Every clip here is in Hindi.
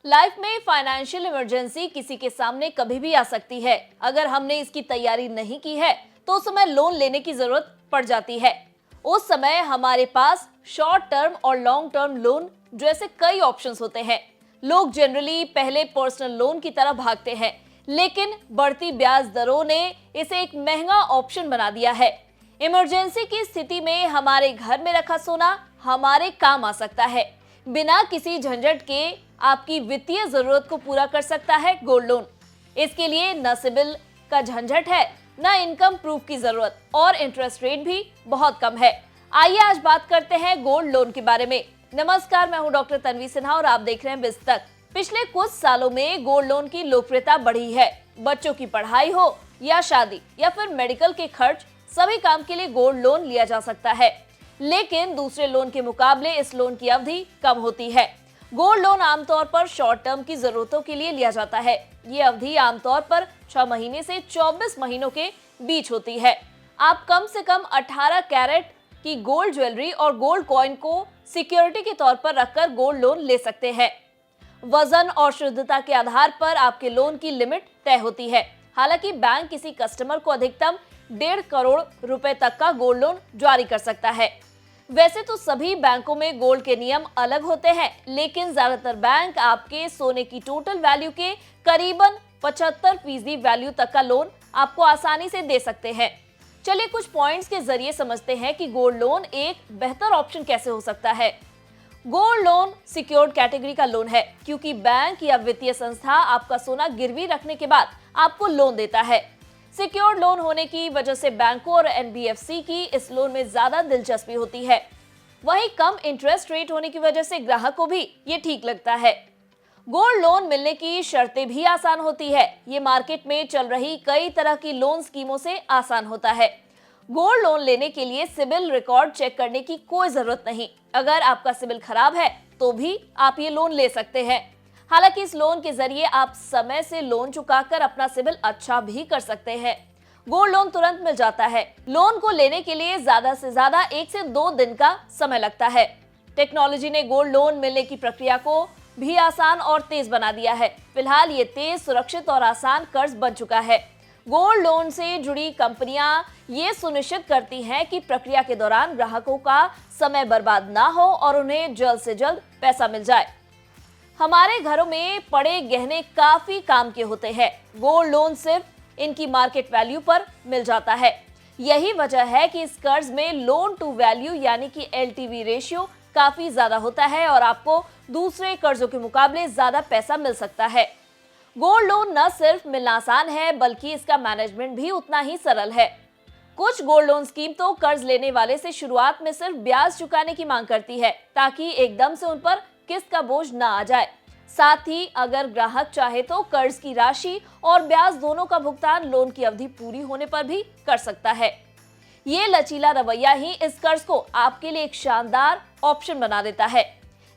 लाइफ में फाइनेंशियल इमरजेंसी किसी के सामने कभी भी आ सकती है। अगर हमने इसकी तैयारी नहीं की है तो उस समय लोन लेने की जरूरत पड़ जाती है। उस समय हमारे पास शॉर्ट टर्म और लॉन्ग टर्म लोन जैसे कई ऑप्शंस होते हैं। लोग जनरली पहले पर्सनल लोन की तरफ भागते हैं, लेकिन बढ़ती ब्याज दरों ने इसे एक महंगा ऑप्शन बना दिया है। इमरजेंसी की स्थिति में हमारे घर में रखा सोना हमारे काम आ सकता है। बिना किसी झंझट के आपकी वित्तीय जरूरत को पूरा कर सकता है गोल्ड लोन। इसके लिए न सिबिल का झंझट है, न इनकम प्रूफ की जरूरत और इंटरेस्ट रेट भी बहुत कम है। आइए आज बात करते हैं गोल्ड लोन के बारे में। नमस्कार, मैं हूं डॉक्टर तन्वी सिन्हा और आप देख रहे हैं बिज तक। पिछले कुछ सालों में गोल्ड लोन की लोकप्रियता बढ़ी है। बच्चों की पढ़ाई हो या शादी या फिर मेडिकल के खर्च, सभी काम के लिए गोल्ड लोन लिया जा सकता है। लेकिन दूसरे लोन के मुकाबले इस लोन की अवधि कम होती है। गोल्ड लोन आमतौर पर शॉर्ट टर्म की जरूरतों के लिए लिया जाता है। ये अवधि आमतौर पर 6 महीने से 24 महीनों के बीच होती है। आप कम से कम 18 कैरेट की गोल्ड ज्वेलरी और गोल्ड कॉइन को सिक्योरिटी के तौर पर रखकर गोल्ड लोन ले सकते हैं। वजन और शुद्धता के आधार पर आपके लोन की लिमिट तय होती है। हालांकि बैंक किसी कस्टमर को अधिकतम 1.5 करोड़ रुपए तक का गोल्ड लोन जारी कर सकता है। वैसे तो सभी बैंकों में गोल्ड के नियम अलग होते हैं, लेकिन ज्यादातर बैंक आपके सोने की टोटल वैल्यू के करीबन 75% वैल्यू तक का लोन आपको आसानी से दे सकते हैं। चलिए कुछ पॉइंट्स के जरिए समझते हैं कि गोल्ड लोन एक बेहतर ऑप्शन कैसे हो सकता है। गोल्ड लोन सिक्योर्ड कैटेगरी का लोन है, क्योंकि बैंक या वित्तीय संस्था आपका सोना गिरवी रखने के बाद आपको लोन देता है। सिक्योर्ड लोन होने की वजह से बैंकों और एनबीएफसी की इस लोन में ज्यादा दिलचस्पी होती है। वहीं कम इंटरेस्ट रेट होने की वजह से ग्राहक को भी ये ठीक लगता है। गोल्ड लोन मिलने की शर्तें भी आसान होती है। ये मार्केट में चल रही कई तरह की लोन स्कीमों से आसान होता है। गोल्ड लोन लेने के लिए सिबिल रिकॉर्ड चेक करने की कोई जरूरत नहीं। अगर आपका सिबिल खराब है तो भी आप ये लोन ले सकते हैं। हालांकि इस लोन के जरिए आप समय से लोन चुकाकर अपना सिबिल अच्छा भी कर सकते हैं। गोल्ड लोन तुरंत मिल जाता है। लोन को लेने के लिए ज्यादा से ज्यादा 1 से 2 दिन का समय लगता है। टेक्नोलॉजी ने गोल्ड लोन मिलने की प्रक्रिया को भी आसान और तेज बना दिया है। फिलहाल ये तेज, सुरक्षित और आसान कर्ज बन चुका है। गोल्ड लोन से जुड़ी कंपनियां ये सुनिश्चित करती हैं कि प्रक्रिया के दौरान ग्राहकों का समय बर्बाद ना हो और उन्हें जल्द से जल्द पैसा मिल जाए। हमारे घरों में पड़े गहने काफी काम के होते हैं। गोल्ड लोन सिर्फ इनकी मार्केट वैल्यू पर मिल जाता है। यही वजह है कि इस कर्ज में लोन टू वैल्यू यानी कि एलटीवी रेशियो काफी ज्यादा होता है और आपको दूसरे कर्जों के मुकाबले ज्यादा पैसा मिल सकता है। गोल्ड लोन न सिर्फ मिलना आसान है, बल्कि इसका मैनेजमेंट भी उतना ही सरल है। कुछ गोल्ड लोन स्कीम तो कर्ज लेने वाले से शुरुआत में सिर्फ ब्याज चुकाने की मांग करती है, ताकि एकदम से उन पर किस्त का बोझ न आ जाए। साथ ही अगर ग्राहक चाहे तो कर्ज की राशि और ब्याज दोनों का भुगतान लोन की अवधि पूरी होने पर भी कर सकता है। ये लचीला रवैया ही इस कर्ज को आपके लिए एक शानदार ऑप्शन बना देता है।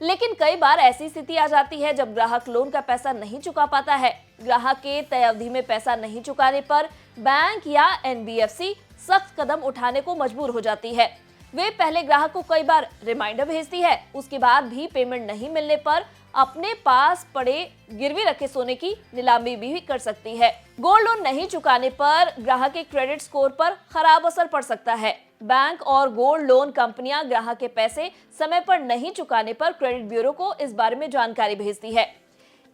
लेकिन कई बार ऐसी स्थिति आ जाती है जब ग्राहक लोन का पैसा नहीं चुका पाता है। ग्राहक के तय अवधि में पैसा नहीं चुकाने पर बैंक या एनबीएफसी सख्त कदम उठाने को मजबूर हो जाती है। वे पहले ग्राहक को कई बार रिमाइंडर भेजती है। उसके बाद भी पेमेंट नहीं मिलने पर अपने पास पड़े गिरवी रखे सोने की नीलामी भी कर सकती है। गोल्ड लोन नहीं चुकाने पर ग्राहक के क्रेडिट स्कोर पर खराब असर पड़ सकता है। बैंक और गोल्ड लोन कंपनियां ग्राहक के पैसे समय पर नहीं चुकाने पर क्रेडिट ब्यूरो को इस बारे में जानकारी भेजती है।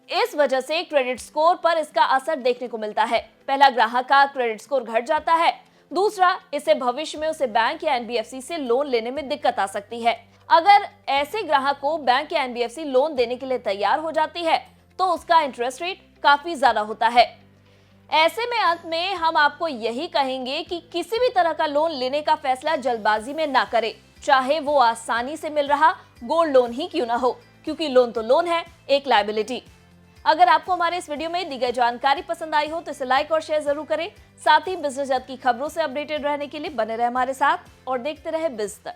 इस वजह से क्रेडिट स्कोर पर इसका असर देखने को मिलता है। पहला, ग्राहक का क्रेडिट स्कोर घट जाता है। दूसरा, इससे भविष्य में उसे बैंक या एनबीएफसी से लोन लेने में दिक्कत आ सकती है। अगर ऐसे ग्राहक को बैंक या एनबीएफसी लोन देने के लिए तैयार हो जाती है तो उसका इंटरेस्ट रेट काफी ज्यादा होता है। ऐसे में अंत में हम आपको यही कहेंगे कि किसी भी तरह का लोन लेने का फैसला जल्दबाजी में ना करें, चाहे वो आसानी से मिल रहा गोल्ड लोन ही क्यों ना हो, क्योंकि लोन तो लोन है, एक लायबिलिटी। अगर आपको हमारे इस वीडियो में दी गई जानकारी पसंद आई हो तो इसे लाइक और शेयर जरूर करें। साथ ही बिजनेस जगत की खबरों से अपडेटेड रहने के लिए बने रहे हमारे साथ और देखते रहे बिज तक।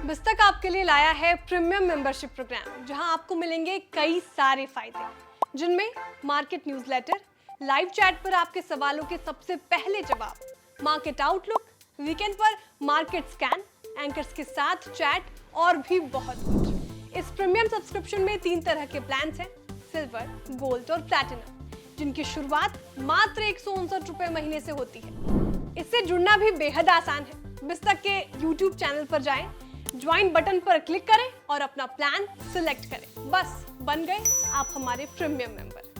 बिज तक आपके लिए लाया है प्रीमियम मेंबरशिप प्रोग्राम, जहां आपको मिलेंगे कई सारे फायदे, जिनमें मार्केट न्यूज़लेटर, लाइव चैट पर आपके सवालों के सबसे पहले जवाब, मार्केट आउटलुक, वीकेंड पर मार्केट स्कैन, एंकर्स के साथ चैट और भी बहुत कुछ। इस प्रीमियम सब्सक्रिप्शन में 3 तरह के प्लान्स हैं। सिल्वर, गोल्ड और प्लैटिनम, जिनकी शुरुआत मात्र 159 रुपए महीने से होती है। इससे जुड़ना भी बेहद आसान है। बिस्तक के YouTube चैनल पर जाएं, ज्वाइन बटन पर क्लिक करें और अपना प्लान सिलेक्ट करें। बस बन गए आप हमारे प्रीमियम मेंबर।